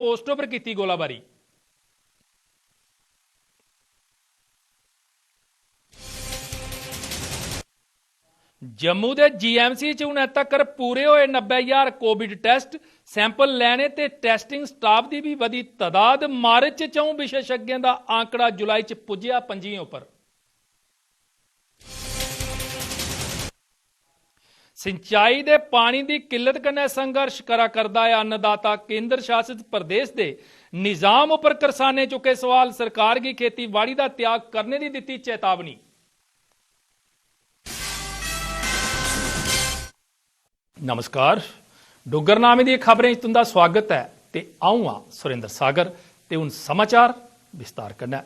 पोस्टों पर की गोलाबारी। जम्मू के जीएमसी च हुण तक पूरे होए 90,000 कोविड टेस्ट सैंपल लैने ते टेस्टिंग स्टाफ की भी वधी तादाद। मार्च च 4 विशेषज्ञों का आंकड़ा जुलाई च पुज्या 5 उपर। सिंचाई दे पानी की किल्लत कन्नै संघर्ष करा करदा है अन्नदाता। केंद्र शासित प्रदेश के निजाम उपर करसाने चुके सवाल। सरकार की खेतीबाड़ी का त्याग करने की दी चेतावनी। नमस्कार, डुगरनामे दी खबरें तुंदा स्वागत है। ते आऊँ हाँ सुरेंद्र सागर ते उन समाचार विस्तार करना।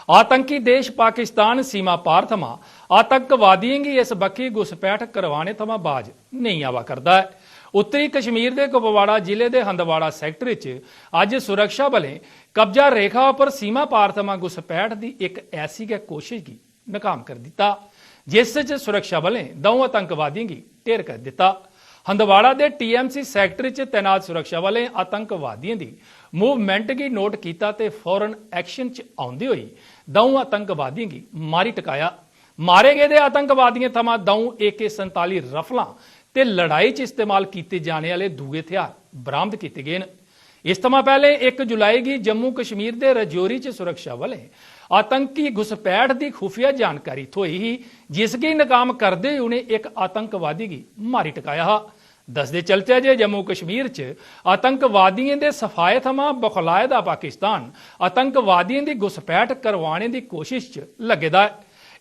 आतंकी देश पाकिस्तान सीमा पार थमा आतंकवादियों की इस बक्खी घुसपैठ करवाने थमा बाज नहीं आवा करदा है। उत्तरी कश्मीर के कुपवाड़ा जिले के हंदवाड़ा सैक्टर च अज सुरक्षा बलें कब्जा रेखा पर सीमा पार थमा घुसपैठ की एक ऐसी गै कोशिश की नाकाम कर दिता, जिस च सुरक्षा बलें 2 आतंकवादियों की ढेर कर दिता। हंदवाड़ा के टीएमसी सैक्टर च तैनात सुरक्षा वाले आतंकवादियों की मूवमेंट की नोट किया ते फौरन एक्शन च आउंदे होई 2 आतंकवादियों की मारी टकाया। मारे गए आतंकवादियों थमा 2 AK-47 रफलां ते लड़ाई च इस्तेमाल किए जाने वाले दूए हथियार बरामद किए गए। इस थमा पहले 1 जुलाई की जम्मू कश्मीर के रजौरी च सुरक्षा वाले आतंकी घुसपैठ की खुफिया जानकारी थोई ही, जिसकी नाकाम करते हुए उन्हें एक आतंकवादी की मारी टकाया। दसदे चलते जे जम्मू कश्मीर च आतंकवादियों के सफाए थमा बौखलाए दा पाकिस्तान आतंकवादियों की घुसपैठ करवाने की कोशिश च लगे दा है।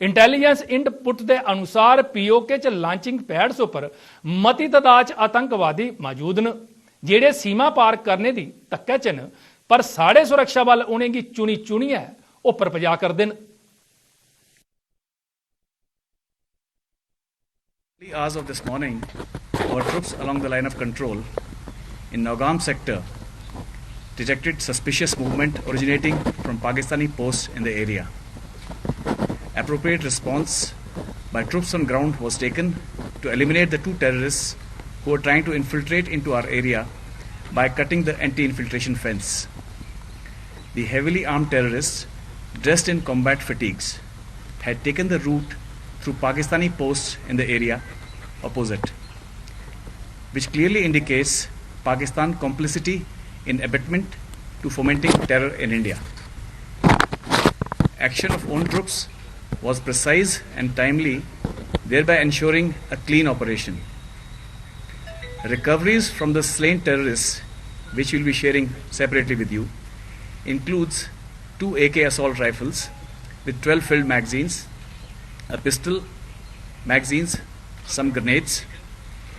इंटैलीजेंस इनपुट के अनुसार POK च लॉन्चिंग पैड्स उपर मती तादाद आतंकवादी मौजूद न, जेड़े सीमा पार करने की तक्कै च न, पर साढ़े सुरक्षा बल उन्हें चुनी चुनियै उपर पजा कर then. Hours of this morning, our troops along the line of control in Nagaam sector detected suspicious movement originating from Pakistani posts in the area. Appropriate response by troops on ground was taken to eliminate the 2 terrorists who were trying to infiltrate into our area by cutting the anti-infiltration fence. The heavily armed terrorists, dressed in combat fatigues, had taken the route through Pakistani posts in the area opposite, which clearly indicates Pakistan complicity in abetment to fomenting terror in India. Action of own troops was precise and timely, thereby ensuring a clean operation. Recoveries from the slain terrorists, which we'll be sharing separately with you, includes 2 AK assault rifles with 12 filled magazines, a pistol, magazines, some grenades.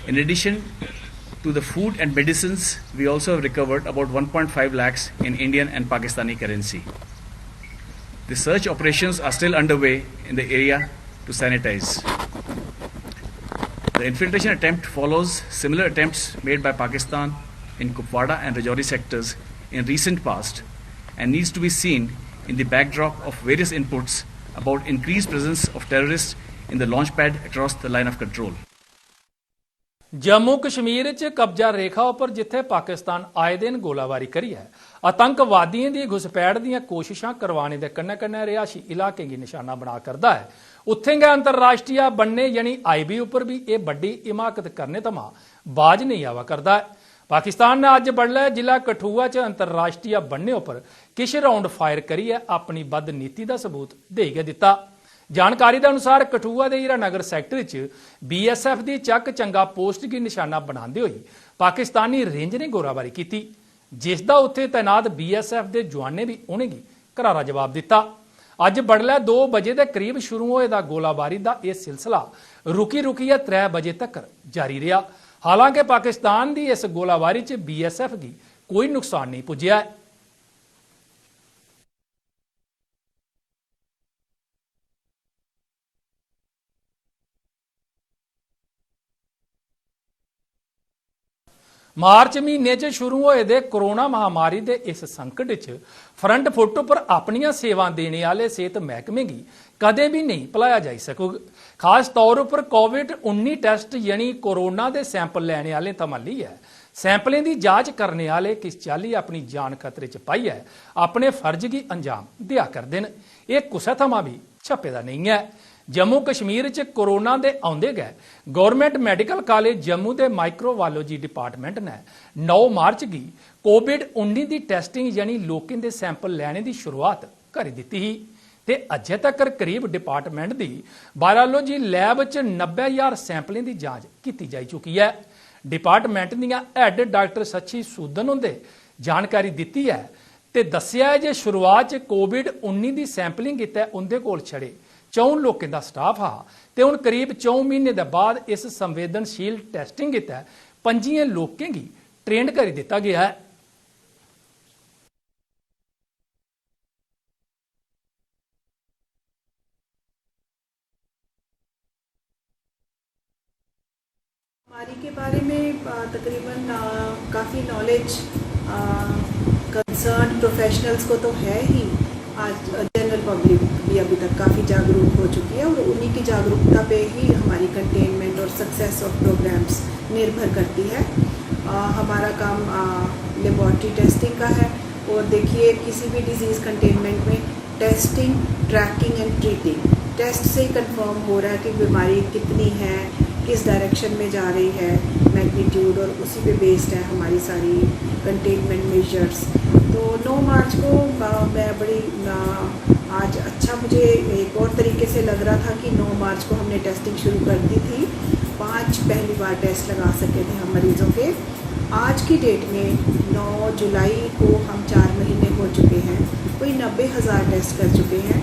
In addition to the food and medicines, we also have recovered about 1.5 lakhs in Indian and Pakistani currency. The search operations are still underway in the area to sanitize. The infiltration attempt follows similar attempts made by Pakistan in Kupwara and Rajouri sectors in recent past and needs to be seen in the backdrop of various inputs about increased presence of terrorists in the launch pad across the line of control. Jammu Kashmir च कब्जा रेखा उपर जिथे पाकिस्तान आए दिन गोलाबारी करी है, आतंकवादियों की घुसपैठ दी कोशिशां करवाने के कन्नै कन्नै रिहायशी इलाके की निशाना बना करदा है, उत्थे गै अंतरराष्ट्रीय बन्ने यानी IB उपर भी यह बड़ी हिमाकत करने थमा बाज नहीं आवा करदा है। पाकिस्तान ने अज बडलै जिला कठुआ च अंतरराष्ट्रीय बन्ने उपर किश राउंड फायर करियै अपनी बदनीति का सबूत दे गै दिता। जानकारी के अनुसार कठुआ के हीरानगर सैक्टर च BSF की चक चंगा पोस्ट की निशाना बनाते हुए पाकिस्तानी रेंज ने गोलाबारी की, जिसका उत्थे तैनात BSF के जवानों भी उन्हें करारा जवाब दिता। अज बडलै 2 बजे के करीब शुरू होए दा गोलाबारी का यह सिलसिला रुकी रुकिए 3 बजे तक जारी रहा। हालांकि पाकिस्तान की इस गोलाबारी च BSF की कोई नुकसान नहीं पुज्या है। मार्च महीने च शुरू होए दे कोरोना महामारी के इस संकट च फ्रंट फुट पर अपनियां सेवा देने वाले सेहत महकमे की कदे भी नहीं भुलाया जा सकूगा। खास तौर पर COVID-19 टेस्ट यानी कोरोना के सैंपल लैने वाले थमां लईयै सैंपलें की जांच करने वाले किस चाली अपनी जान खतरे च पाइयै अपने फर्ज की अंजाम दिया करते हैं। यह कुसै थमां भी छप्पे दा नहीं है। जम्मू कश्मीर च कोरोना दे आउंदे गै गौरमेंट मैडिकल कॉलेज जम्मू के माइक्रोबायोलॉजी डिपार्टमेंट ने 9 मार्च की कोविड-19 की टेस्टिंग यानी लोकें दे सैंपल लैने की शुरुआत करी दित्ती ही ते अजे तक करीब डिपार्टमेंट की बायोलॉजी लैब च 90,000 सैंपलें की जांच की जा चुकी है। डिपार्टमेंट दियां हैड डॉक्टर सची सूदन हुंदे जानकारी दित्ती है ते दस्सिया है जे शुरुआत च कोविड-19 की सैंपलिंग गित्तै उंदे कोल छड़े 4 लोकें दा स्टाफ हा ते हुण करीब 4 महीने दे बाद इस संवेदनशील टेस्टिंग गित्तै 5 लोकें गी ट्रेंड करी दित्ता गया है। बीमारी के बारे में तकरीबन काफ़ी नॉलेज कंसर्न प्रोफेशनल्स को तो है ही। आज जनरल पब्लिक भी अभी तक काफ़ी जागरूक हो चुकी है और उन्हीं की जागरूकता पे ही हमारी कंटेनमेंट और सक्सेस ऑफ प्रोग्राम्स निर्भर करती है। हमारा काम लेबॉर्ट्री टेस्टिंग का है और देखिए किसी भी डिजीज़ कंटेनमेंट में testing, tracking and treating, test से ही कंफर्म हो रहा है कि बीमारी कितनी है, किस डायरेक्शन में जा रही है, मैग्नीट्यूड, और उसी पे बेस्ड है हमारी सारी कंटेनमेंट मेजर्स। तो 9 मार्च को मैं बड़ी आज अच्छा मुझे एक और तरीके से लग रहा था कि 9 मार्च को हमने टेस्टिंग शुरू कर दी थी। 5 पहली बार टेस्ट लगा सके थे हम मरीज़ों के। आज की डेट में 9 जुलाई को हम 4 महीने हो चुके हैं, कोई 90,000 टेस्ट कर चुके हैं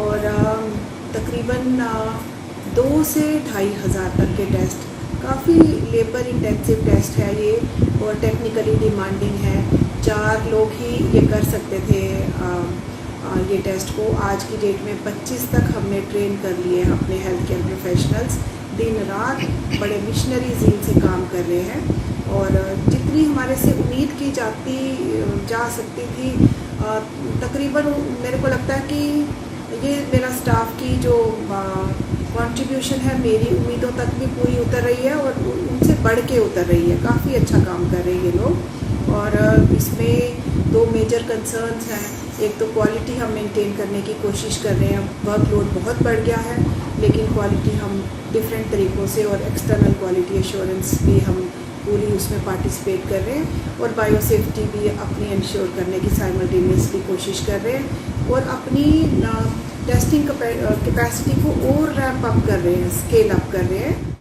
और तकरीबन 2 से 2,500 तक के टेस्ट। काफ़ी लेबर इंटेंसिव टेस्ट है ये और टेक्निकली डिमांडिंग है। 4 लोग ही ये कर सकते थे ये टेस्ट को। आज की डेट में 25 तक हमने ट्रेन कर लिए हैं अपने हेल्थ केयर प्रोफेशनल्स। दिन रात बड़े मिशनरी ज़ील से काम कर रहे हैं और जितनी हमारे से उम्मीद की जा सकती थी तकरीबन मेरे को लगता है कि ये मेरा स्टाफ की जो कंट्रीब्यूशन है मेरी उम्मीदों तक भी पूरी उतर रही है और उनसे बढ़ के उतर रही है। काफ़ी अच्छा काम कर रहे हैं ये लोग और इसमें 2 मेजर कंसर्न्स हैं। एक तो क्वालिटी हम मेंटेन करने की कोशिश कर रहे हैं। वर्कलोड बहुत बढ़ गया है लेकिन क्वालिटी हम डिफरेंट तरीक़ों से और एक्सटर्नल क्वालिटी एश्योरेंस भी हम पूरी उसमें पार्टिसिपेट कर रहे हैं और बायो सेफ्टी भी अपनी इंश्योर करने की साइमल्टेनियसली कोशिश कर रहे हैं और अपनी टेस्टिंग कैपेसिटी को और रैंप अप कर रहे हैं, स्केल अप कर रहे हैं।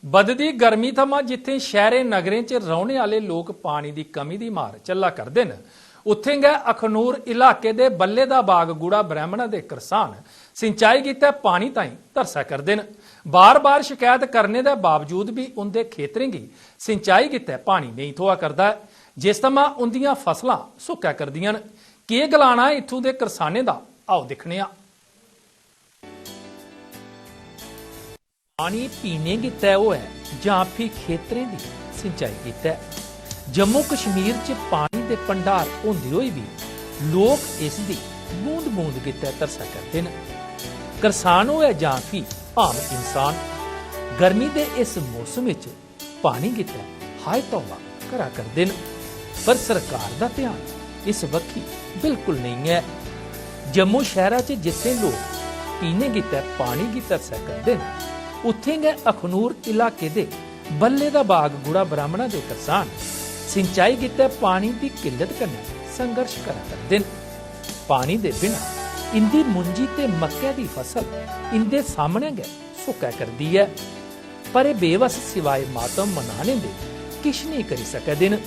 बददी गर्मी थमां जिथे शहरें नगरें च रौहने वाले लोग पानी की कमी की मार झल्ला करते हैं, उत्थे गै अखनूर इलाके दे बल्ले दा बाग गुड़ा ब्राह्मणा दे किसान सिंचाई गित्तै पानी ताईं तरसा करते हैं। बार बार शिकायत करने के बावजूद भी उनके खेतरें की सिंचाई गित्तै पानी नहीं थोआ करता है, जिस थमां उनदियां फसलां सुक्कै करदियां न। केह् गलाना है इत्थों दे किसानें दा, आओ दिक्खने आं। पानी पीने गित्तै ओह् है जां फ्ही खेतरें दी सिंचाई गित्तै। जम्मू कश्मीर च पानी दे भंडार होंदे होई भी लोक इस दी बूंद बूंद गित्तै तरसा करदे न। किसान होऐ जां फ्ही आम इंसान, गर्मी दे इस मौसम विच पानी गित्तै हाय तौबा करा करदे न, पर सरकार दा ध्यान इस बक्खी बिल्कुल नहीं है। जम्मू शहरा च जिथे लोग पीने गित्तै पानी गी तरसा करदे न, उत्थे गै अखनूर इलाके दे बल्ले दा बाग गुड़ा ब्राह्मणा दे किसान सिंचाई गित्तै पानी दी किल्लत कन्नै संघर्ष करा करदे न। पानी दे बिना इंदी मुंजी ते मक्कै दी फसल इंदे सामने गै सुक्कै करदी है, पर एह् बेवस सिवाय मातम मनाने दे किश नहीं करी सकदे न।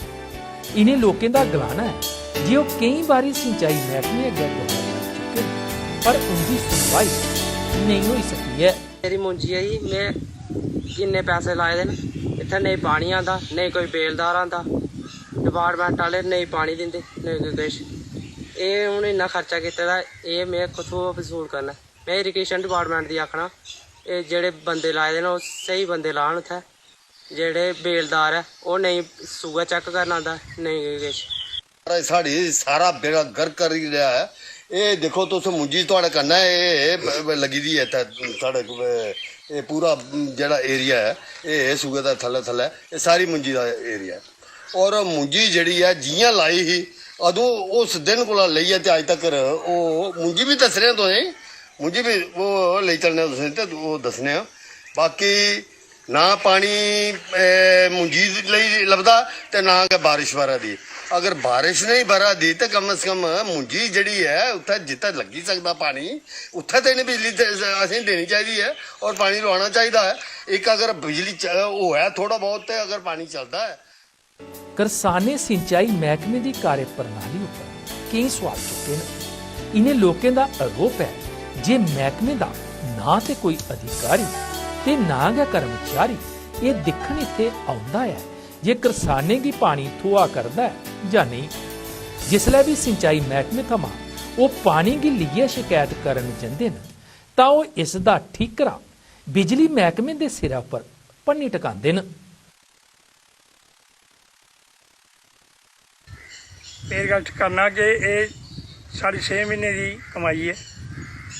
इन्हें लोकें दा गलाना है जे ओह् केई बारी सिंचाई मैह्कमे अग्गै गुहार कर चुके न, पर उंदी सुनवाई नहीं होई सकी है। मेरी मुंजी है जी, मैं किन्ने पैसे लाए दे न, इत्थै नेईं पानी आंदा, नेईं कोई बेलदार आंदा, डिपार्टमेंट आह्ले नेईं पानी दिंदे नेईं कोई किश। एह् हून इन्ना खर्चा कीते दा, एह् में कुत्थूं वसूल करना। में इरीगेशन डिपार्टमेंट दी आखना एह् जेह्ड़े बंदे लाए दे न ओह् स्हेई बंदे लान उत्थै, जेह्ड़े बेलदार ऐ ओह् नेईं सूआ चैक करना आंदा नेईं किश। साढ़ी सारा बेड़ा गर्क करी रहा है। ये देखो तुस मुंजी थोड़े कन्नै एह् लगी दी है साढ़े पूरा जेह्ड़ा एरिया है एह् सूए दा थल्ले थल्ले एह् सारी मुंजी दा एरिया है ਔਰ ਮੁੰਜੀ ਜਿਹੜੀ ਹੈ ਜੀਆਂ ਲਾਈ ਸੀ ਉਦੋਂ ਉਸ ਦਿਨ ਕੋਲ ਲਈ ਹੈ ਤੇ ਅੱਜ ਤੱਕ ਉਹ ਮੁੰਜੀ ਵੀ ਦੱਸ ਰਿਹਾ ਤੁਸੀਂ ਮੁੰਜੀ ਵੀ ਉਹ ਲਈ ਚੱਲਣੇ ਤੁਸੀਂ ਤੇ ਉਹ ਦੱਸਣੇ ਆ ਬਾਕੀ ਨਾ ਪਾਣੀ ਮੁੰਜੀ ਲਈ ਲੱਭਦਾ ਤੇ ਨਾ ਕਿ ਬਾਰਿਸ਼ ਵਾਰਾ ਦੀ अगर बारिश नहीं भरा दी तो कम से कम मुंजी जड़ी है उत्थे जितना लगी सकता पानी उत्थे तो इन्हें बिजली असें देनी चाहिए है और पानी लवाना चाहिए है एक अगर बिजली वो है थोड़ा बहुत तो अगर पानी चलता है। करसाने सिंचाई महकमे की कार्य प्रणाली उपर कई सवाल चुके हैं। इन्हें लोगों का आरोप है जे महकमे का ना तो कोई अधिकारी ते ना गा कर्मचारी ये दिखण इत्थे आउंदा है जे करसाने की पानी थोआ करदा है या नहीं। जिसलै भी सिंचाई महकमे थमां वो पानी की लिए शिकायत करन जंदे न तां ओह इस दा ठीकरा बिजली महकमे दे सिरा पर पन्नी टकांदे न। मेरी गल करना कि ये 6.5 महीने की कमाई है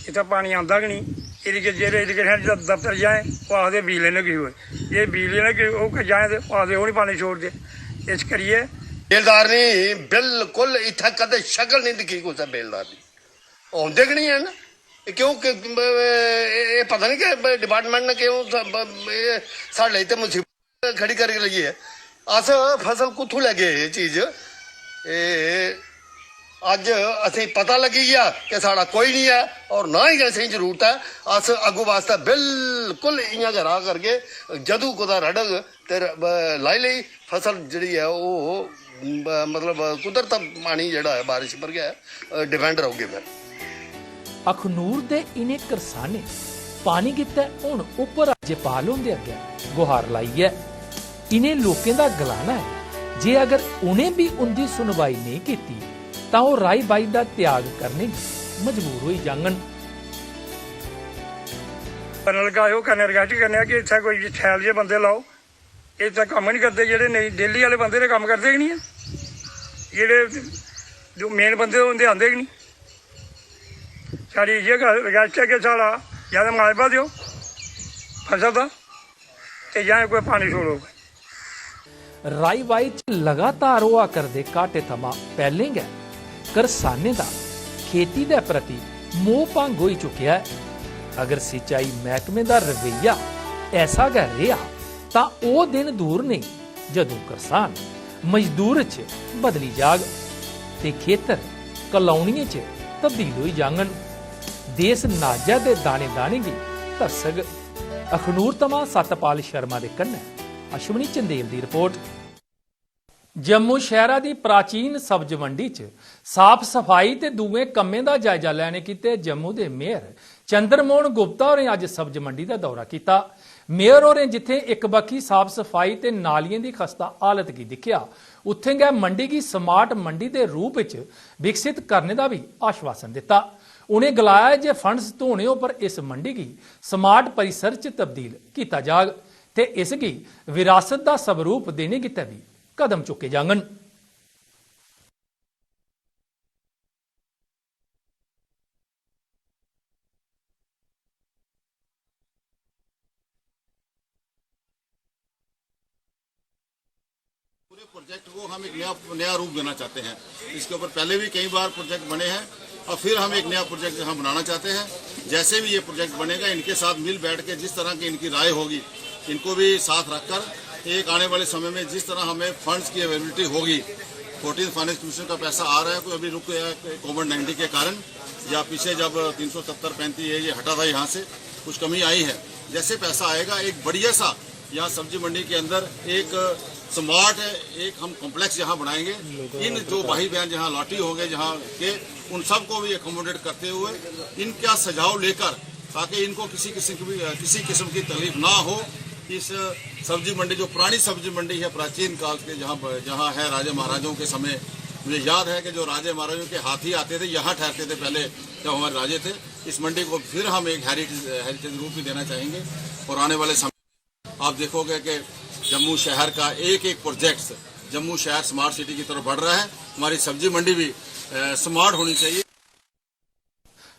इतना पानी आता कि नहीं इरीगेशन दफ्तर जाए वो आखते बिजली लगी हुए ये बिजली लगी वो जाए तो आखते वो नहीं पानी छोड़ते इस करिए बेलदार ने बिल्कुल इतना कदे शक्ल नहीं दिखी कुछ बेलदार की आते कि नहीं है ना क्यों पता नहीं कि डिपार्टमेंट ने क्यों साढ़े इतने मुसीबत खड़ी करके लगी है अस फसल कुत्थों लैगे ये चीज अज असें पता लगी गया कि साड़ा कोई नहीं है और ना ही असें जरूरत है अस अगू वास्ते बिल्कुल इयां गै राह करके जदू कुदा रड़ग ते लाई ली फसल जिहड़ी है वो मतलब कुदरत पानी जिहड़ा है बारिश पर गया डिपेंड रहोगे फिर। अखनूर दे इन्हें करसाने पानी गित्ते हुण उप राज्यपाल होंदे अगे गुहार लाई है। इन्हें लोकें दा गलाना है जे अगर उन्हें भी उनकी सुनवाई नहीं की तां ओह राई बाई दा त्याग करने मजबूर होई जांगन। लगाओ कन्नै रिक्वेस्ट करने कि इत्थै कोई शैल जे बंदे लाओ इत्थै कम्म नहीं करते जेह्ड़े नहीं डेली वाले बंदे ने कम्म करदे गै नहीं है जेह्ड़े जो मेन बंदे होंदे आंदे गै नहीं। साढ़ी इ'यै रिक्वेस्ट है कि साढ़ा जां ते मुआवजा देओ फसल दा ते जां कोई पानी छोड़ो। राई बाई च लगातार होआ करदे घाटे थमां पहले गै करसाने दा खेती दे प्रति मोह भंग होई चुकिया है। अगर सिंचाई महकमे दा रवैया ऐसा गै रेहा तां ओह दिन दूर नहीं जदों करसान मजदूर च बदली जाग ते खेतर कलौनियें च तब्दील होई जांगन। देश नाजा दे दाने दाने गी तरसग। अखनूर थमां सतपाल शर्मा दे कन्नै अश्वनी चंदेल दी रिपोर्ट। जम्मू शहरा की प्राचीन सब्ज मंडी च साफ सफाई ते दूए कम्में दा जायजा लैने कीते जम्मू के मेयर चंद्रमोहन गुप्ता होरें अज सब्ज मंडी का दौरा किया। मेयर होरें जिथे एक बक्खी साफ सफाई ते नालियां की खस्ता हालत की दिखिया उत्थे गै मंडी की स्मार्ट मंडी के रूप च विकसित करने का भी आश्वासन दिता। उन्हें गलाया जे फंड्स धोने उपर इस मंडी की स्मार्ट परिसर च तब्दील किया जाग ते इसकी विरासत का स्वरूप देने गित्ते भी कदम चुके जांगन। पूरे प्रोजेक्ट को हम एक नया रूप देना चाहते हैं। इसके ऊपर पहले भी कई बार प्रोजेक्ट बने हैं और फिर हम एक नया प्रोजेक्ट यहाँ बनाना चाहते हैं। जैसे भी ये प्रोजेक्ट बनेगा इनके साथ मिल बैठ के जिस तरह की इनकी राय होगी इनको भी साथ रखकर एक आने वाले समय में जिस तरह हमें फंड्स की अवेलेबिलिटी होगी 14th फाइनेंस कमीशन का पैसा आ रहा है कोई अभी रुक गया कोविड-19 के कारण या पीछे जब 370-35 ये हटा था यहाँ से कुछ कमी आई है। जैसे पैसा आएगा एक बढ़िया सा यहाँ सब्जी मंडी के अंदर एक स्मार्ट एक हम कॉम्प्लेक्स यहाँ बनाएंगे। इन जो भाई बहन जहाँ लॉटी हो गए जहाँ के उन सबको भी एकोमोडेट करते हुए इनका सुझाव लेकर ताकि इनको किसी किस्म की तकलीफ ना हो। इस सब्जी मंडी जो पुरानी सब्जी मंडी है प्राचीन काल के जहाँ है राजे महाराजों के समय मुझे याद है कि जो राजे महाराजों के हाथी आते थे यहाँ ठहरते थे पहले जब हमारे राजे थे। इस मंडी को फिर हम एक हेरिटेज रूप में देना चाहेंगे और आने वाले समय आप देखोगे कि जम्मू शहर का एक एक प्रोजेक्ट जम्मू शहर स्मार्ट सिटी की तरफ बढ़ रहा है। हमारी सब्जी मंडी भी स्मार्ट होनी चाहिए।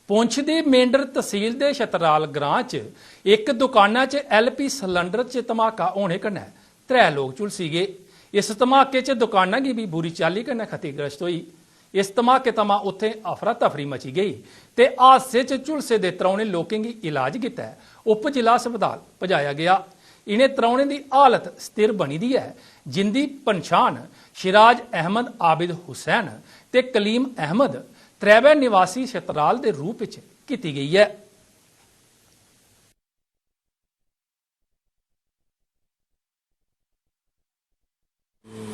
पुंछ दे मेंढर तहसील दे छतराल ग्रां च एक दुकाना च LP सिलेंडर च धमाका होने कन्नै 3 लोग झुलसी गए। इस धमाके च दुकाना की भी बुरी चाली कन्नै क्षतिग्रस्त हुई। इस धमाके थमां उत्थे अफरा तफरी मची गई ते हादसे च झुलसे दे त्रौने लोकें गी इलाज कीता उप जिला अस्पताल पजाया गया। इन्हें त्रौने की हालत स्थिर बनी दी है, जिंदी पन्छाण शिराज अहमद आबिद हुसैन ते कलीम अहमद त्रैवे निवासी छतराल के रूप में की गई है।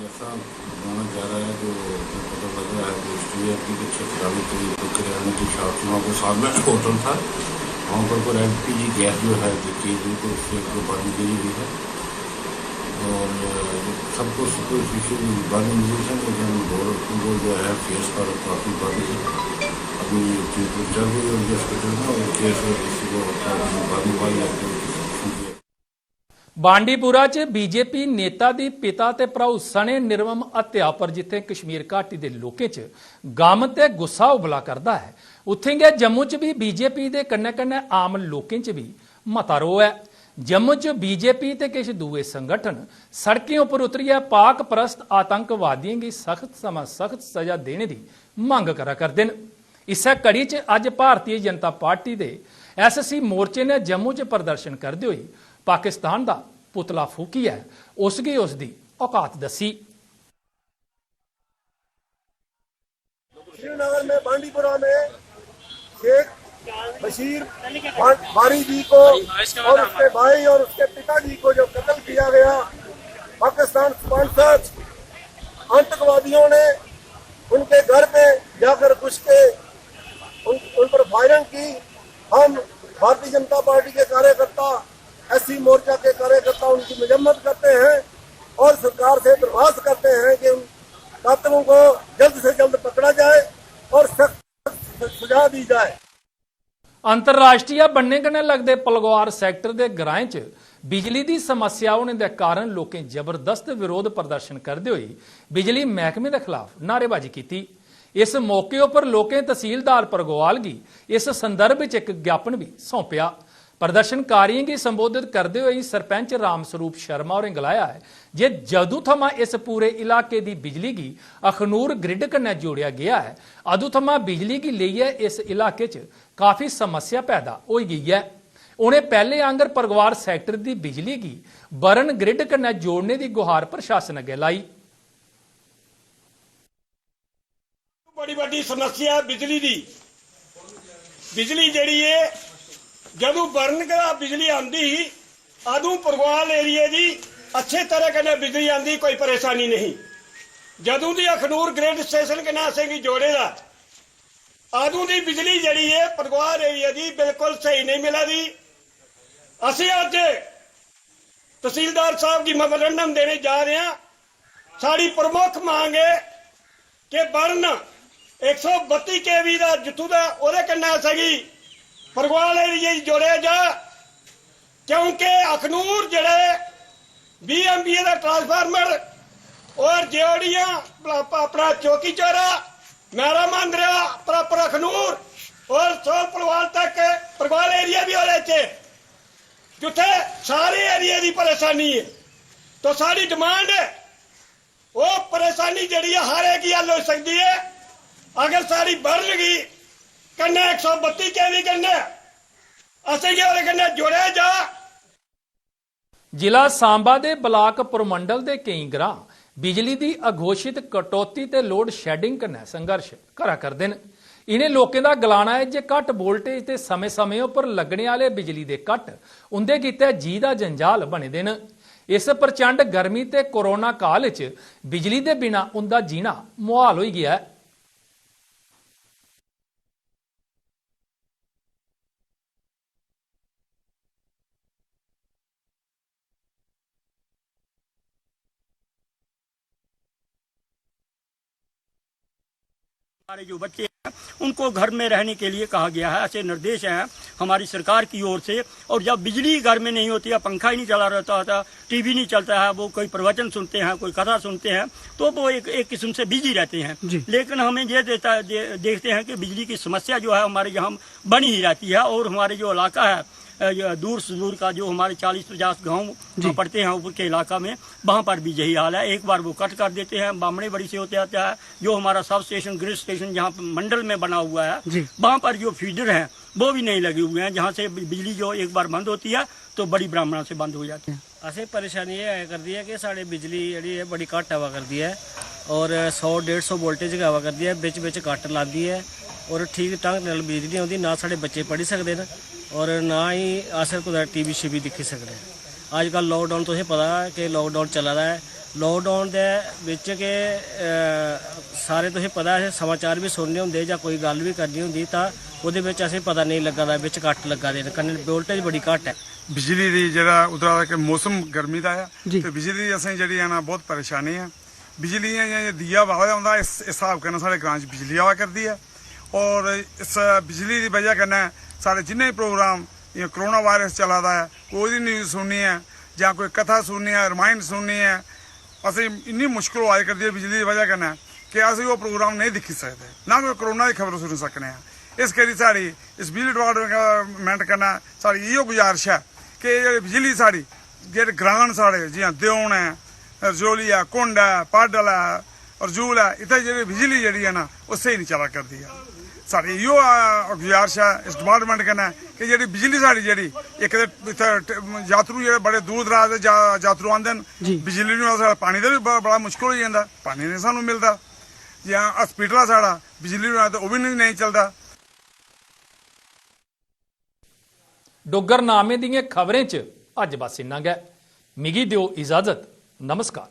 ऐसा बनाना जा रहा है जो पता लग रहा है कि STF की छतराली तो किराने की शॉपिंगों के साथ में होटल था, वहाँ पर कोई LPG गैस जो है देखिए तो उससे जो पानी गिरी हुई है और सबको सुपरफिशियल बर्निंग इंजेक्शन लेकिन वो जो है फेस पर काफ़ी बर्निंग है। अभी ट्रीटमेंट चल रही है उनके हॉस्पिटल में और केस किसी को बर्निंग वाली है। बांडीपुरा च बीजेपी नेता दी पिता ते भराऊ सने निर्मम हत्या पर जिथे कश्मीर घाटी के लोकें च गम ते गुस्सा उबला करदा है, उत्थे गै जम्मू च भी बीजेपी दे कन्नै कन्नै आम लोकें च भी मता रोह है। जम्मू च बीजेपी ते किश दूए संगठन सड़कें उपर उतरियै पाक परस्त आतंकवादियों की सख्त सजा देने की मंग करा करदे न। इस्सै कड़ी च अज भारतीय जनता पार्टी के SC मोर्चे ने जम्मू च प्रदर्शन करते हुए पाकिस्तान का पुतला फूकिया, उसकी उसकी औकात दसी। श्रीनगर में बांडीपुरा में शेख बशीर बारी जी को और उसके भाई और उसके पिताजी को जो कत्ल किया गया, पाकिस्तान स्पॉन्सर्ड आतंकवादियों ने उनके घर पे जाकर घुस के उन पर फायरिंग की। हम भारतीय जनता पार्टी के कार्यकर्ता SC मोर्चा के कार्यकर्ता उनकी मजम्मत करते हैं और सरकार से दरख्वास्त करते हैं कि उन कातिलों को जल्द से जल्द पकड़ा जाए और सख्त सजा दी जाए। अंतरराष्ट्रीय बनने कन्नै लगदे पलगवार सैक्टर के ग्राएं च बिजली की समस्या होने के कारण लोकें जबरदस्त विरोध प्रदर्शन करते हुए बिजली महकमे के खिलाफ नारेबाजी की। इस मौके पर लोकें तहसीलदार परगोवाल की इस संदर्भ च एक ज्ञापन भी सौंपया। प्रदर्शनकारियों की संबोधित करते हुए सरपंच राम स्वरूप शर्मा होरें गलाया है जे जदों थमां इस पूरे इलाके की बिजली की अखनूर ग्रिड कन्नै जोड़िया गया है, अदों थमां बिजली की लेइयै इस इलाके च काफ़ी समस्या पैदा हो गई है। उन्हें पहले आंगर परगवार सैक्टर की बिजली की बरन ग्रिड कन्नै जोड़ने की गुहार प्रशासन अगे लाई। बड़ी बड़ी समस्या बिजली दी, बिजली जड़ी है जदों बरन का बिजली आंदी ही अदों परगवाल एरिए की अच्छे तरह कन्नै बिजली आंदी, कोई परेशानी नहीं। जदों दी अखनूर ग्रिड स्टेशन कन्नै असेंगी जोड़ेगा अदों दी बिजली जड़ी है परगवाल एरिया की बिल्कुल सही नहीं मिला दी। असीं अज तहसीलदार साहब की मेमोरेंडम देने जा रहे हैं। साड़ी प्रमुख मांग है कि बरन 132 kV का जितों का ਉਹਦੇ कन्नै असेंगी परगवाल एरिया जोड़े जा, क्योंकि अखनूर जड़े 20 MVA का ट्रांसफार्मर और जेओडिया अपना चौकी चौरा मैरा मांदरिया प्रॉपर अखनूर और सोल पलवाल तक परगवाल एरिया भी हो रहे जिथे सारे एरिया की परेशानी है। तो सारी डिमांड है वो परेशानी जड़ी हर एक ही हल हो सकती है अगर सारी बढ़ लगी कन्नै 132 kV कन्नै असेंगी ओहदे कन्नै जोड़िया जा। जिला सांबा के ब्लाक पुरमंडल के कई ग्रां बिजली की अघोषित कटौती ते लोड शैडिंग कन्नै संघर्ष करा करदे न। इन्हें लोगों का गलाना है जे घट वोल्टेज ते समय समय पर लगने वाले बिजली के कट उंदे कीते जी का जंजाल बने दे न। इस प्रचंड गर्मी ते कोरोना काल च बिजली के बिना उनका जीना मुहाल हो गया है। हमारे जो बच्चे हैं उनको घर में रहने के लिए कहा गया है, ऐसे निर्देश हैं हमारी सरकार की ओर से। और जब बिजली घर में नहीं होती है, पंखा ही नहीं चला रहता था, टीवी नहीं चलता है, वो कोई प्रवचन सुनते हैं, कोई कथा सुनते हैं, तो वो एक किस्म से बिजी रहते हैं। लेकिन हमें ये देखते हैं कि बिजली की समस्या जो है हमारे यहाँ बनी ही रहती है और हमारे जो इलाका है दूर से दूर का जो हमारे 40-50 गाँव पड़ते हैं ऊपर के इलाका में, वहाँ पर भी यही हाल है। एक बार वो कट कर देते हैं, बामणे बड़ी से होते आता है। जो हमारा सब स्टेशन ग्रिड स्टेशन जहाँ मंडल में बना हुआ है, वहाँ पर जो फीडर हैं वो भी नहीं लगे हुए हैं, जहाँ से बिजली जो एक बार बंद होती है तो बड़ी ब्राह्मणा से बंद हो जाती है। असें परेशानी ये आया करती है कि साढ़े बिजली जी है बड़ी घट आवा करती है और 100-150 वोल्टेज आवा करती है, बिच बिच कट लाती है और ठीक ढंग नाल बिजली नहीं आती। ना साढ़े बच्चे पढ़ी सकते हैं और ना ही अस कुछ टीवी शीवी दिक्खी सकते हैं। अजकल लॉकडाउन तुसें पता है कि लॉकडाउन चला रहा है। लॉकडाउन दे विच के सारे तुसें पता है समाचार भी सुनने होंदे जां कोई गल भी करनी होंदी तां ਉਹਦੇ ਵਿੱਚ ਅਸੀਂ ਪਤਾ ਨਹੀਂ ਲੱਗਾ ਦਾ ਵਿੱਚ ਕੱਟ ਲੱਗਾ ਦੇ ਕੰਨ ਵੋਲਟੇਜ ਬੜੀ ਘੱਟ ਹੈ। ਬਿਜਲੀ ਦੀ ਜਿਹੜਾ ਉਧਰ ਕਿ ਮੌਸਮ ਗਰਮੀ ਦਾ ਹੈ ਤੇ ਬਿਜਲੀ ਦੀ ਅਸੀਂ ਜਿਹੜੀ ਹੈ ਨਾ ਬਹੁਤ ਪਰੇਸ਼ਾਨੀ ਹੈ। बिजली ये दिया वाया होंदा इस हिसाब कन्नै साढ़े ग्रां च बिजली आवा करदी है और इस बिजली की वजह कन्नै साढ़े जिन्ने प्रोग्राम कोरोना वायरस चला दा है, कोई न्यूज़ सुननी है जां कोई कथा सुननी है, रामायण सुननी है, असें इन्नी मुश्किल आया करदी है बिजली की वजह कन्नै कि असें वो प्रोग्राम नहीं दिक्खी सकदे, ना कोई कोरोना की खबर सुनी सकने हैं। इस करी साढ़ी इस बिजली डिपार्टमेंट कन्नै साढ़ी इहो गुजारिश है कि बिजली साढ़ी जेह्ड़े ग्रां न साढ़े जियां देउन है, रजौली है, कुंड है, पाडल है, रजूल है, इत्थै जेह्ड़ी बिजली जेह्ड़ी है ना वो स्हेई नहीं चला करदी है। साढ़ी इहो गुजारिश है इस डिपार्टमेंट कन्नै कि जेह्ड़ी बिजली साढ़ी जेह्ड़ी इक ते इत्थै यात्रु जेह्ड़े बड़े दूर दराज दे यात्रु आंदे न, बिजली नहीं साढ़ा पानी दा भी बड़ा मुश्किल हो जांदा, पानी नहीं सानूं मिलदा, जां हॉस्पिटल है साढ़ा बिजली नहीं ते ओह् भी नहीं चलदा। डुग्गरनामे दियां खबरें च अज्ज बस इन्ना गै। मिगी दिओ इजाजत। नमस्कार।